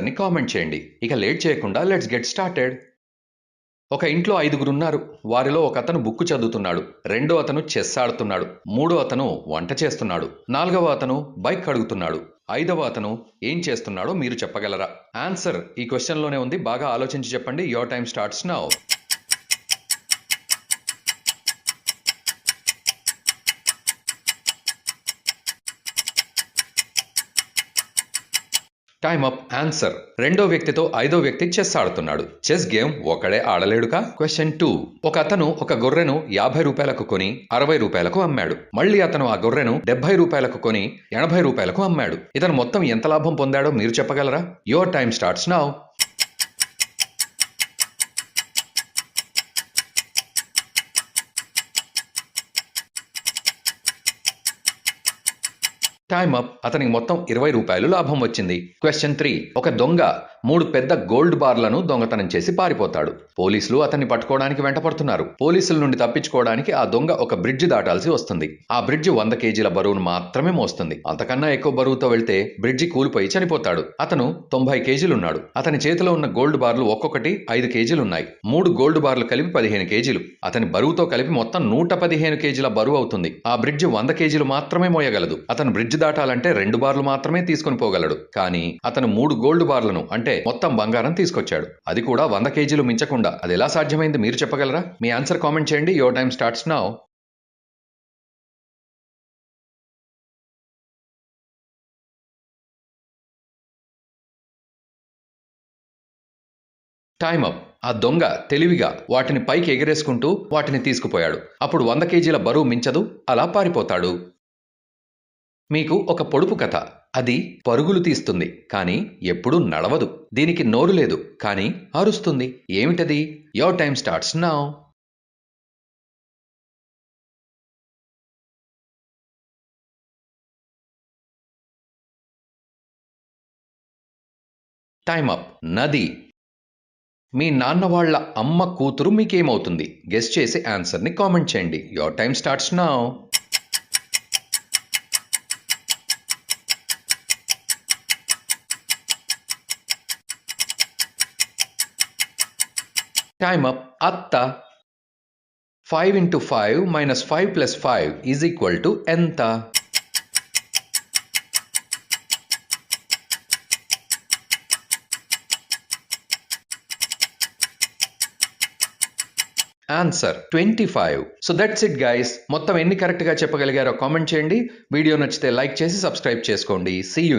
అని కామెంట్ చేయండి. ఇక లేట్ చేయకుండా లెట్స్ గెట్ స్టార్టెడ్. ఒక ఇంట్లో 5గురు ఉన్నారు. వారిలో ఒక అతను బుక్ చదువుతున్నాడు, రెండో అతను చెస్ ఆడుతున్నాడు, మూడో అతను వంట చేస్తున్నాడు, నాలుగవ అతను బైక్ కడుగుతున్నాడు, ఐదవ అతను ఏం చేస్తున్నాడో మీరు చెప్పగలరా? ఆన్సర్ ఈ క్వశ్చన్ లోనే ఉంది, బాగా ఆలోచించి చెప్పండి. Your time starts now. Time up. Answer రెండో వ్యక్తితో ఐదో వ్యక్తి చెస్ ఆడుతున్నాడు. చెస్ గేమ్ ఒకడే ఆడలేడుగా. క్వశ్చన్ 2. ఒక అతను ఒక గొర్రెను 50 రూపాయలకు కొని 60 రూపాయలకు అమ్మాడు. మళ్ళీ అతను ఆ గొర్రెను 70 రూపాయలకు కొని 80 రూపాయలకు అమ్మాడు. ఇతను మొత్తం ఎంత లాభం పొందాడో మీరు చెప్పగలరా? Your time starts now. Time up. అతనికి మొత్తం 20 రూపాయలు లాభం వచ్చింది. క్వశ్చన్ 3. ఒక దొంగ 3 పెద్ద గోల్డ్ బార్లను దొంగతనం చేసి పారిపోతాడు. పోలీసులు అతన్ని పట్టుకోవడానికి వెంటపడుతున్నారు. పోలీసుల నుండి తప్పించుకోవడానికి ఆ దొంగ ఒక బ్రిడ్జ్ దాటాల్సి వస్తుంది. ఆ బ్రిడ్జ్ 100 కేజీల బరువును మాత్రమే మోస్తుంది. అంతకన్నా ఎక్కువ బరువుతో వెళ్తే బ్రిడ్జి కూలిపోయి చనిపోతాడు. అతను 90 కేజీలున్నాడు. అతని చేతిలో ఉన్న గోల్డ్ బార్లు ఒక్కొక్కటి 5 కేజీలున్నాయి. 3 గోల్డ్ బార్లు కలిపి 15 కేజీలు. అతని బరువుతో కలిపి మొత్తం 115 కేజీల బరువు అవుతుంది. ఆ బ్రిడ్జ్ 100 కేజీలు మాత్రమే మోయగలదు. అతను బ్రిడ్జ్ దాటాలంటే 2 బార్లు మాత్రమే తీసుకుని పోగలడు. కానీ అతను 3 గోల్డ్ బార్లను అంటే మొత్తం బంగారం తీసుకొచ్చాడు. అది కూడా 100 కేజీలు మించకుండా. అది ఎలా సాధ్యమైంది మీరు చెప్పగలరా? మీ ఆన్సర్ కామెంట్ చేయండి. Your time starts now. Time up. ఆ దొంగ తెలివిగా వాటిని పైకి ఎగరేసుకుంటూ వాటిని తీసుకుపోయాడు. అప్పుడు 100 కేజీల బరువు మించదు, అలా పారిపోతాడు. మీకు ఒక పొడుపు కథ. అది పరుగులు తీస్తుంది కానీ ఎప్పుడూ నడవదు. దీనికి నోరు లేదు కానీ అరుస్తుంది. ఏమిటది? Your time starts now. Time up. నది. మీ నాన్న వాళ్ళ అమ్మ కూతురు మీకేమవుతుంది? గెస్ చేసి ఆన్సర్ని కామెంట్ చేయండి. Your time starts now. Time up. అత్త. 5 into 5 minus 5 plus 5 is equal to ఎంత? Answer 25. So that's it guys. మొత్తం ఎన్ని కరెక్ట్గా చెప్పగలిగారో కామెంట్ చేయండి. వీడియో నచ్చితే లైక్ చేసి సబ్స్క్రైబ్ చేసుకోండి. See you.